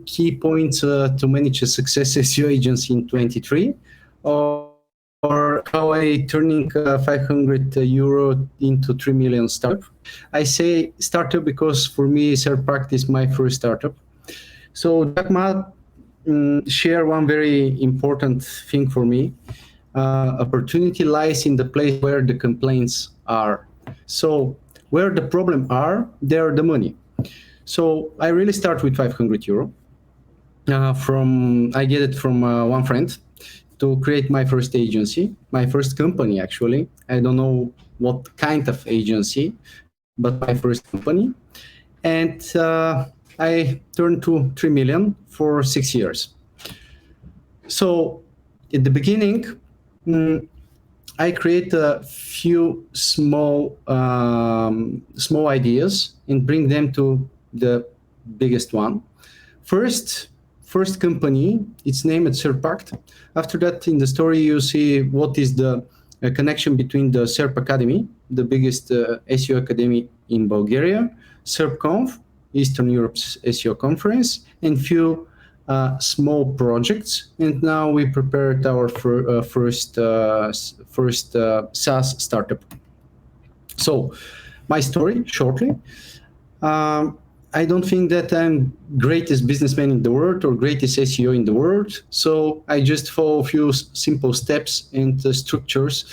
Key points to manage a success SEO agency in 23, or how I turning 500 euro into 3 million startup. I say startup because for me Serpact is my first startup. So Jack Ma share one very important thing for me. Opportunity lies in the place where the complaints are. So where the problem are, there the money. So I really start with 500 euro. I get it from one friend to create my first agency, my first company actually. I don't know what kind of agency, but my first company. And I turned to 3 million for 6 years. So at the beginning, I create a few small ideas and bring them to the biggest one. First company, it's named Serpact. After that, in the story, you see what is the connection between the SERP Academy, the biggest SEO academy in Bulgaria, SERP Conf, Eastern Europe's SEO conference, and few small projects. And now we prepared our first SaaS startup. So my story shortly. I don't think that I'm greatest businessman in the world or greatest SEO in the world. So I just follow a few simple steps and structures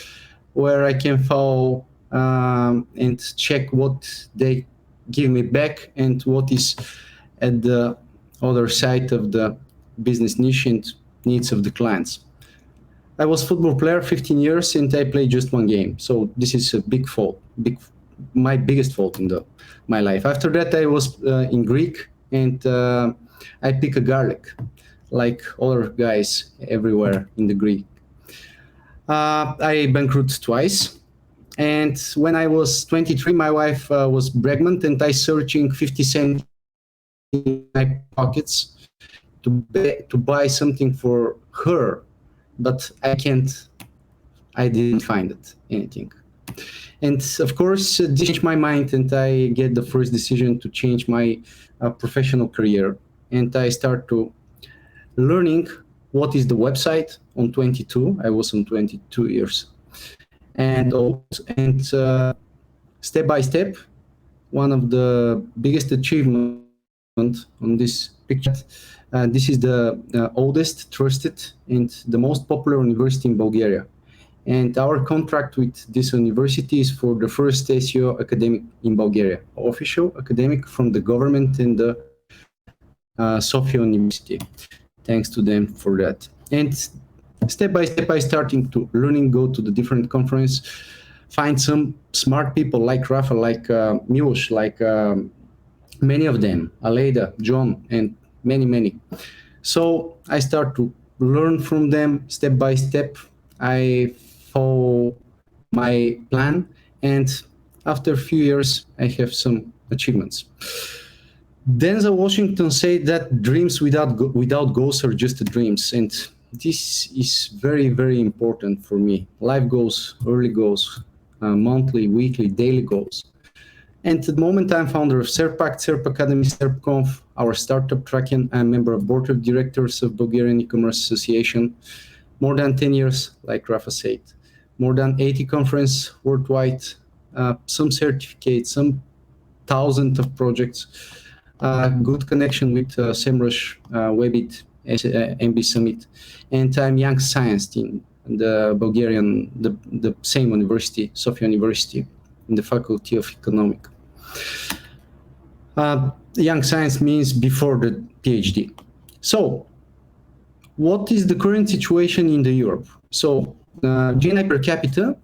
where I can follow and check what they give me back and what is at the other side of the business niche and needs of the clients. I was football player 15 years and I played just one game. So this is a big fault, my biggest fault in my life. After that, I was in Greek and I pick a garlic like other guys everywhere in the Greek. I bankrupted twice. And when I was 23, my wife was pregnant and I searching 50 cents in my pockets to buy something for her, but I didn't find anything. And of course, this changed my mind and I get the first decision to change my professional career. And I start to learning what is the website on 22. I was on 22 years and old. And step by step, one of the biggest achievements on this picture, this is the oldest, trusted, and the most popular university in Bulgaria. And our contract with this university is for the first SEO academic in Bulgaria, official academic from the government and the Sofia University. Thanks to them for that. And step by step, I starting to learning, go to the different conference, find some smart people like Rafa, like Milos, like many of them, Aleida, John, and many. So I start to learn from them step by step. I follow my plan, and after a few years, I have some achievements. Denzel Washington said that dreams without goals are just dreams, and this is very, very important for me. Life goals, early goals, monthly, weekly, daily goals. And at the moment, I'm founder of Serpact, SERP Academy, SERP Conf, our startup tracking. I'm member of board of directors of Bulgarian E-commerce Association. More than 10 years, like Rafa said. More than 80 conferences worldwide, some certificates, some thousands of projects. Good connection with SEMrush, Webit, MB Summit. And I'm young science in the Bulgarian, the same university, Sofia University, in the Faculty of Economics. Young science means before the PhD. So, what is the current situation in the Europe? So, GNI per capita,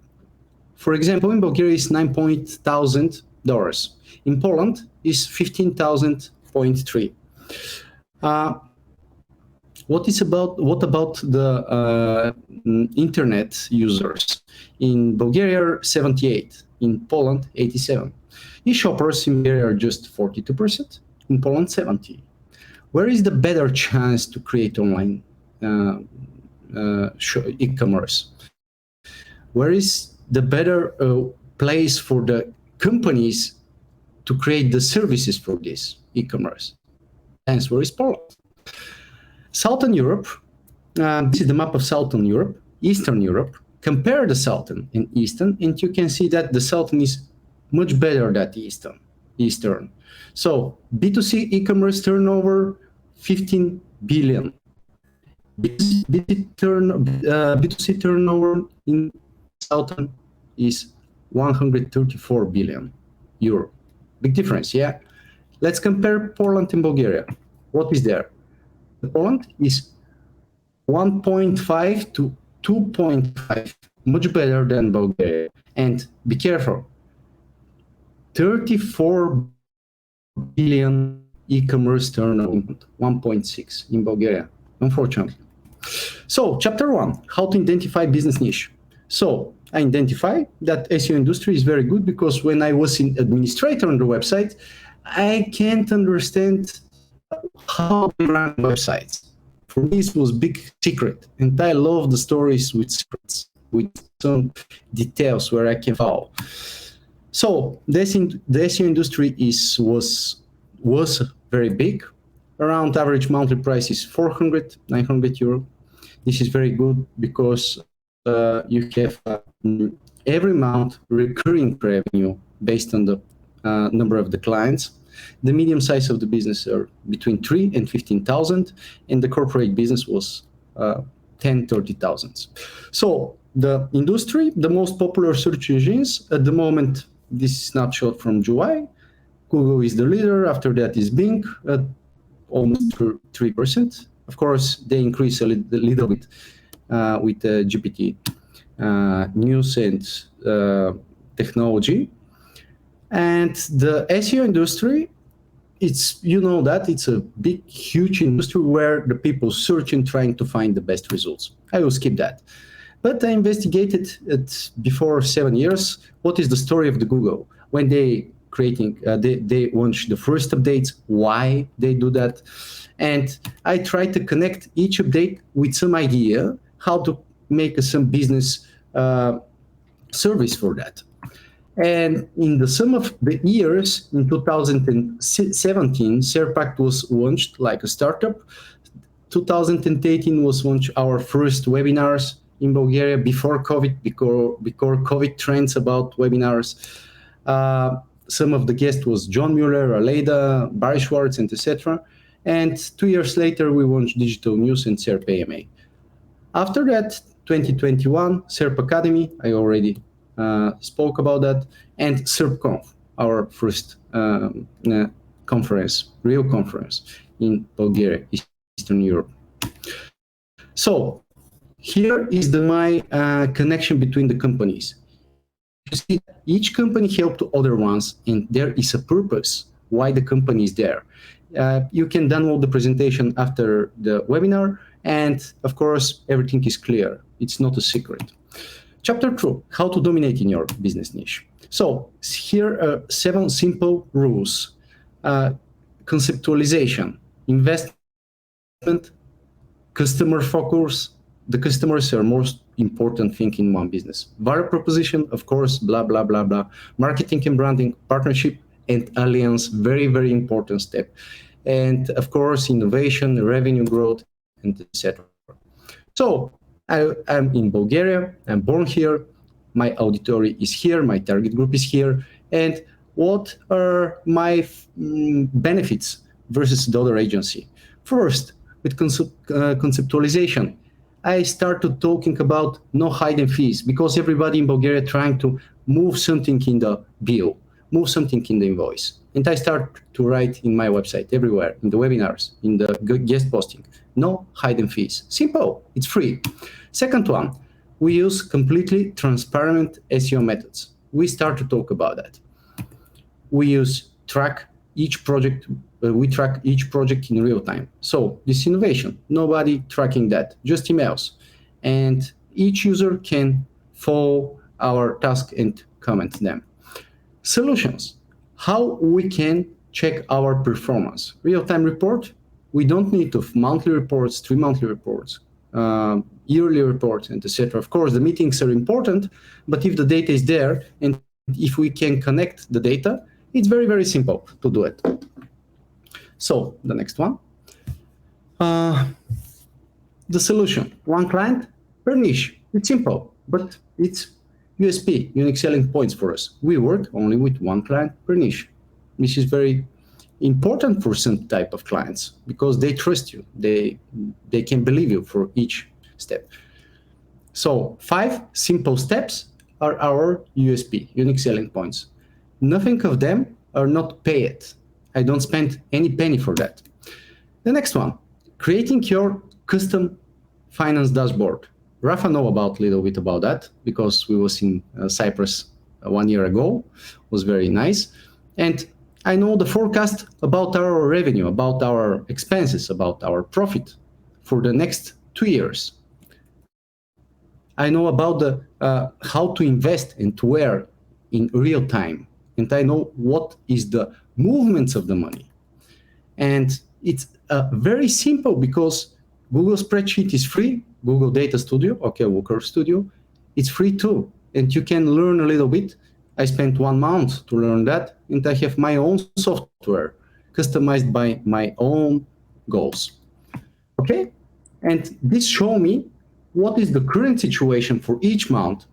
for example, in Bulgaria is $9,000. In Poland is $15,000.3. What about the internet users? In Bulgaria, 78. In Poland, 87. E-shoppers in Bulgaria are just 42%. In Poland, 70. Where is the better chance to create online e-commerce? Where is the better place for the companies to create the services for this e-commerce? The answer is Poland. Southern Europe, this is the map of Southern Europe, Eastern Europe. Compare the Southern and Eastern, and you can see that the Southern is much better than the Eastern. So B2C e-commerce turnover, 15 billion. B2C turnover in Southern is 134 billion euro. Big difference, yeah? Let's compare Poland and Bulgaria. What is there? Poland is 1.5 to 2.5, much better than Bulgaria. And be careful, 34 billion e-commerce turnover, 1.6 in Bulgaria, unfortunately. So chapter 1, how to identify business niche. So I identify that SEO industry is very good because when I was an administrator on the website, I can't understand how to run websites. For me, it was big secret, and I love the stories with secrets, with some details where I can follow. So the SEO industry was very big. Around average monthly price is 400, 900 euro. This is very good because you have every month recurring revenue based on the number of the clients. The medium size of the business are between 3 and 15,000, and the corporate business was 10, 30,000. So the industry, the most popular search engines at the moment, this snapshot from July, Google is the leader. After that is Bing at almost 3%. Of course, they increase a little bit with GPT news and technology. And the SEO industry, it's a big, huge industry where the people search and trying to find the best results. I will skip that. But I investigated it before 7 years. What is the story of the Google? When they launch the first updates, why they do that? And I try to connect each update with some idea how to make some business service for that. And in the sum of the years, in 2017, Serpact was launched like a startup. 2018 was launched our first webinars in Bulgaria before COVID, before COVID trends about webinars. Some of the guests was John Mueller, Aleda, Barry Schwartz, and etc. And 2 years later, we launched Digital News and SERP AMA. After that, 2021, SERP Academy, I already spoke about that, and SERP Conf, our first conference, real conference in Bulgaria, Eastern Europe. So here is my connection between the companies. You see, each company helps to other ones, and there is a purpose why the company is there. You can download the presentation after the webinar, and of course, everything is clear. It's not a secret. Chapter 2, how to dominate in your business niche. So here are 7 simple rules. Conceptualization, investment, customer focus. The customers are most important thing in one business. Value proposition, of course, blah, blah, blah, blah. Marketing and branding, partnership, and alliance, very, very important step. And of course, innovation, revenue growth, and etc. So I'm in Bulgaria, I'm born here, my auditory is here, my target group is here, and what are my benefits versus the other agency? First, with conceptualization, I started talking about no hidden fees, because everybody in Bulgaria trying to move something in the bill, move something in the invoice. And I start to write in my website, everywhere, in the webinars, in the guest posting, no hidden fees. Simple, it's free. Second one, we use completely transparent SEO methods. We start to talk about that. We track each project in real time. So this innovation, nobody tracking that, just emails. And each user can follow our task and comment them. Solutions, how we can check our performance. Real-time report, we don't need to monthly reports, 3 monthly reports. yearly reports, and etc. Of course, the meetings are important, but if the data is there and if we can connect the data, it's very, very simple to do it. So the next one. The solution, one client per niche. It's simple, but it's USP, unique selling points for us. We work only with one client per niche. This is very important for some type of clients because they trust you. They can believe you for each step. So 5 simple steps are our USP, unique selling points. Nothing of them are not paid. I don't spend any penny for that. The next one, creating your custom finance dashboard. Rafa know about a little bit about that because we was in Cyprus 1 year ago. It was very nice. And I know the forecast about our revenue, about our expenses, about our profit for the next 2 years. I know about the how to invest and to where in real time. And I know what is the movements of the money. And it's very simple because Google Spreadsheet is free. Google Data Studio, okay, Worker Studio, it's free too. And you can learn a little bit. I spent 1 month to learn that. And I have my own software customized by my own goals. Okay? And this show me what is the current situation for each month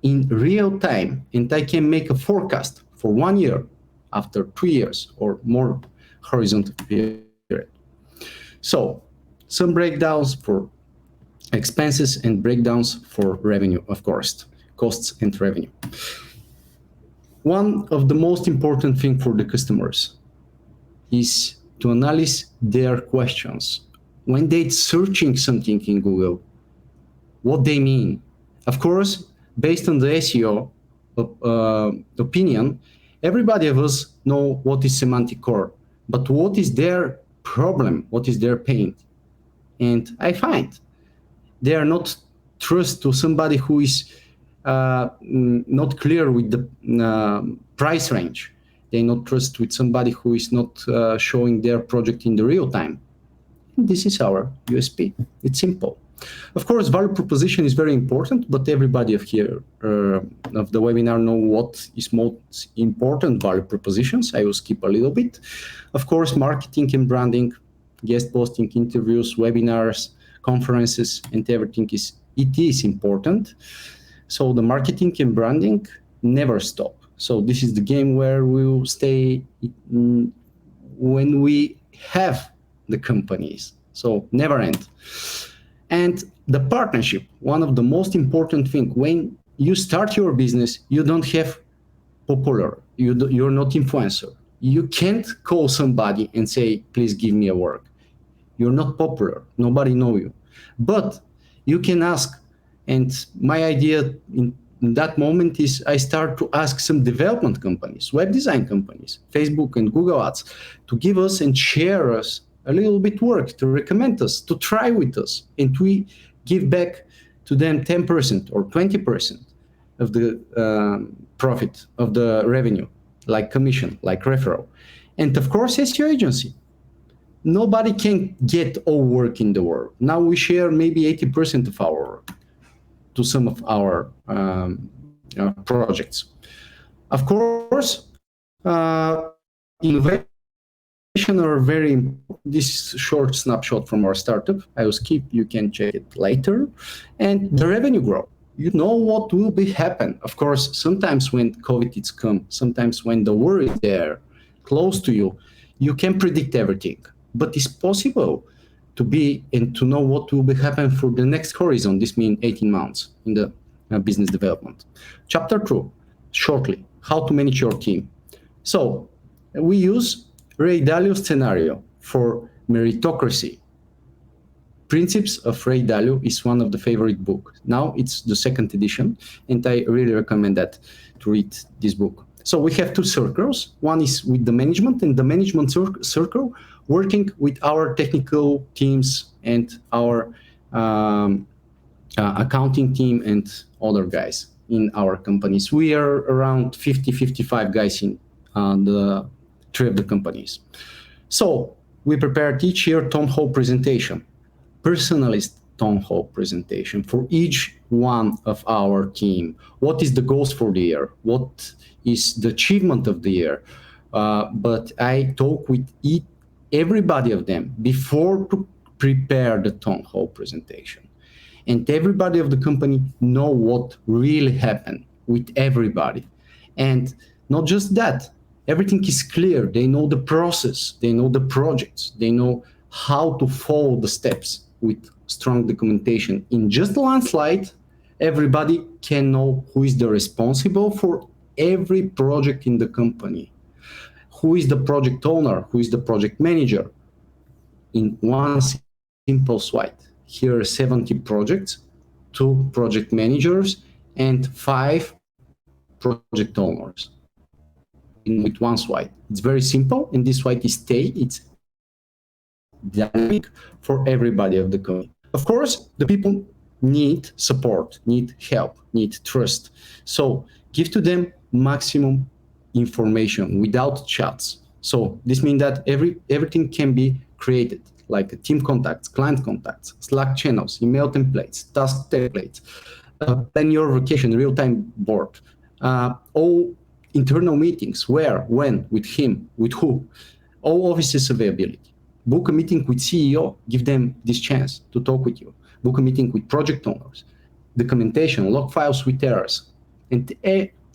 in real time. And I can make a forecast for 1 year, after 2 years or more horizontal period. So some breakdowns for expenses and breakdowns for revenue, of course, costs and revenue. One of the most important thing for the customers is to analyze their questions. When they're searching something in Google, what they mean. Of course, based on the SEO opinion, everybody of us know what is semantic core, but what is their problem? What is their pain? And I find they are not trust to somebody who is not clear with the price range. They not trust with somebody who is not showing their project in the real time. And this is our USP. It's simple. Of course, value proposition is very important, but everybody of here of the webinar know what is most important value propositions. I will skip a little bit. Of course, marketing and branding, guest posting, interviews, webinars, conferences, and everything is important. So the marketing and branding never stop. So this is the game where we will stay when we have the companies. So never end. And the partnership, one of the most important things. When you start your business, you don't have popular. You're not influencer. You can't call somebody and say, please give me a work. You're not popular. Nobody know you. But you can ask. And my idea in that moment is I start to ask some development companies, web design companies, Facebook and Google Ads, to give us and share us a little bit work, to recommend us, to try with us. And we give back to them 10% or 20% of the profit of the revenue, like commission, like referral. And of course, SEO agency. Nobody can get all work in the world. Now we share maybe 80% of our work to some of our projects. Of course, innovation are very important. This short snapshot from our startup, I will skip, you can check it later. And the revenue growth, you know what will be happen. Of course, sometimes when COVID is come, sometimes when the war is there, close to you, you can predict everything. But it's possible to be and to know what will be happen for the next horizon. This means 18 months in the business development. Chapter 2, shortly, how to manage your team. So we use Ray Dalio scenario for meritocracy. Principles of Ray Dalio is one of the favorite books. Now it's the 2nd edition, and I really recommend that to read this book. So we have 2 circles. One is with the management, and the management circle working with our technical teams and our accounting team and other guys in our companies. We are around 50-55 guys in the 3 of the companies. So we prepared each year town hall presentation, personalist town hall presentation for each one of our team. What is the goals for the year? What is the achievement of the year? But I talk with everybody of them before to prepare the town hall presentation. And everybody of the company know what really happened with everybody. And not just that, everything is clear. They know the process, they know the projects, they know how to follow the steps with strong documentation. In just one slide, everybody can know who is the responsible for every project in the company, who is the project owner, who is the project manager. In one simple slide, here are 70 projects, 2 project managers, and 5 project owners with one slide. It's very simple, and this slide it's dynamic for everybody of the company. Of course, the people need support, need help, need trust. So give to them maximum information without chats. So this means that everything can be created, like team contacts, client contacts, Slack channels, email templates, task templates, plan your vacation, real-time board, all internal meetings, where, when, with him, with who, all offices availability. Book a meeting with CEO, give them this chance to talk with you. Book a meeting with project owners, documentation, log files with errors, and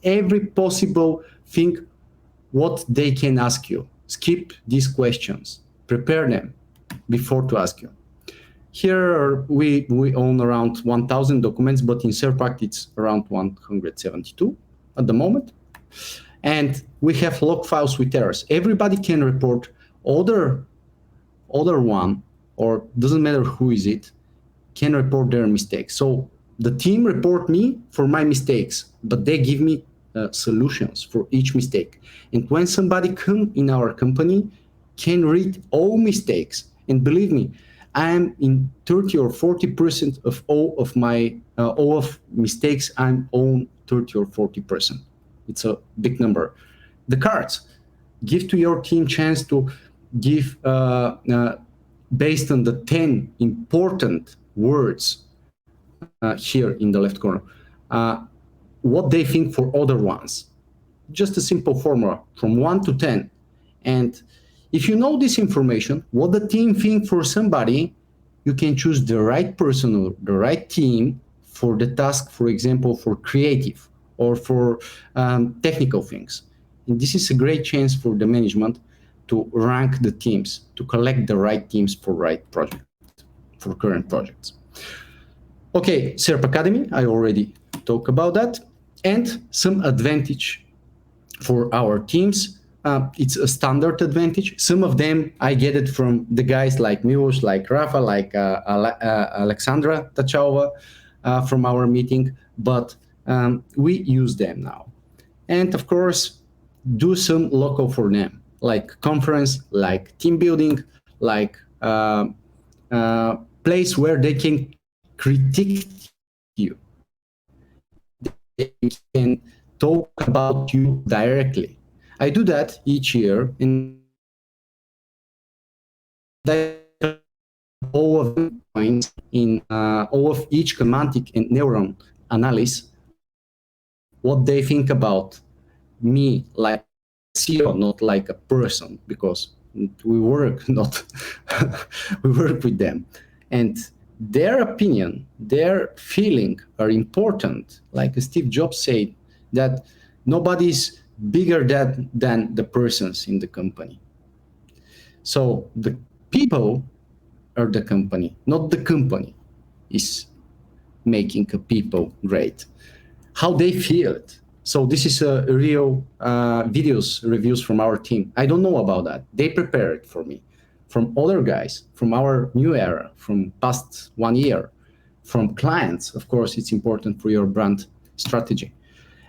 every possible thing what they can ask you. Skip these questions, prepare them before to ask you. Here we own around 1,000 documents, but in Serpact it's around 172 at the moment. And we have log files with errors. Everybody can report other one, or doesn't matter who is it, can report their mistakes. So the team report me for my mistakes, but they give me solutions for each mistake. And when somebody come in our company, can read all mistakes, and believe me, I am in 30 or 40% of all of my all of mistakes. I'm on 30 or 40%. It's a big number. The cards, give to your team chance to give based on the 10 important words here in the left corner, what they think for other ones. Just a simple formula from 1 to 10. And if you know this information, what the team think for somebody, you can choose the right person or the right team for the task, for example, for creative or for technical things. And this is a great chance for the management to rank the teams, to collect the right teams for right project, for current projects. Okay, SERP Academy, I already talked about that. And some advantage for our teams. It's a standard advantage. Some of them I get it from the guys like Milos, like Rafa, like Alexandra Tachova from our meeting, but we use them now. And of course, do some local for them, like conference, like team building, like place where they can critique you. They can talk about you directly. I do that each year, and all of the points in all of each semantic and neuron analysis, what they think about me like CEO, not like a person, because we work not we work with them, and their opinion, their feeling are important. Like Steve Jobs said, that nobody's bigger than the persons in the company. So the people are the company, not the company is making a people great. How they feel it. So this is a real reviews from our team. I don't know about that. They prepare it for me. From other guys, from our new era, from past 1 year, from clients. Of course, it's important for your brand strategy.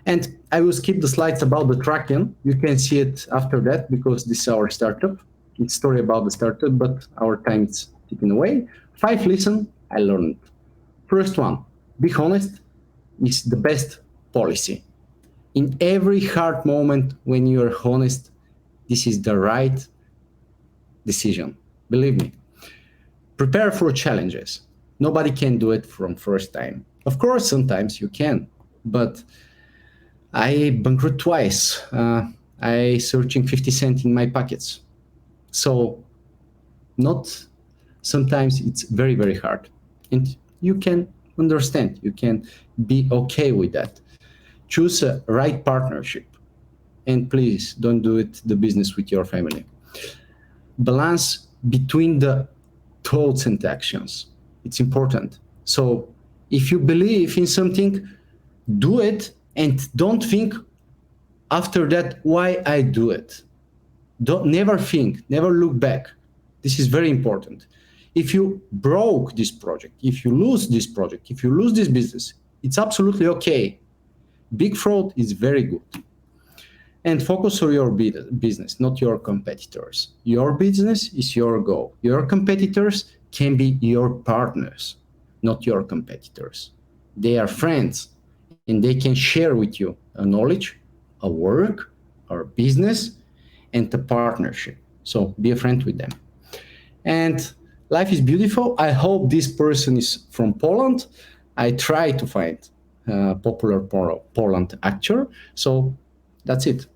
And I will skip the slides about the tracking. You can see it after that because this is our startup. It's story about the startup, but our time is ticking away. 5 lessons I learned. First one, be honest is the best policy. In every hard moment when you are honest, this is the right decision. Believe me. Prepare for challenges. Nobody can do it from first time. Of course, sometimes you can, but I bankrupt twice. I searching 50 cents in my pockets. So not sometimes it's very, very hard. And you can understand, you can be okay with that. Choose a right partnership. And please don't do it the business with your family. Balance between the thoughts and actions. It's important. So if you believe in something, do it and don't think after that why I do it. Don't never think, never look back. This is very important. If you broke this project, if you lose this project, if you lose this business, it's absolutely okay. Big fraud is very good. And focus on your business, not your competitors. Your business is your goal. Your competitors can be your partners, not your competitors. They are friends, and they can share with you a knowledge, a work, or business, and a partnership. So be a friend with them. And life is beautiful. I hope this person is from Poland. I try to find a popular Poland actor. So that's it.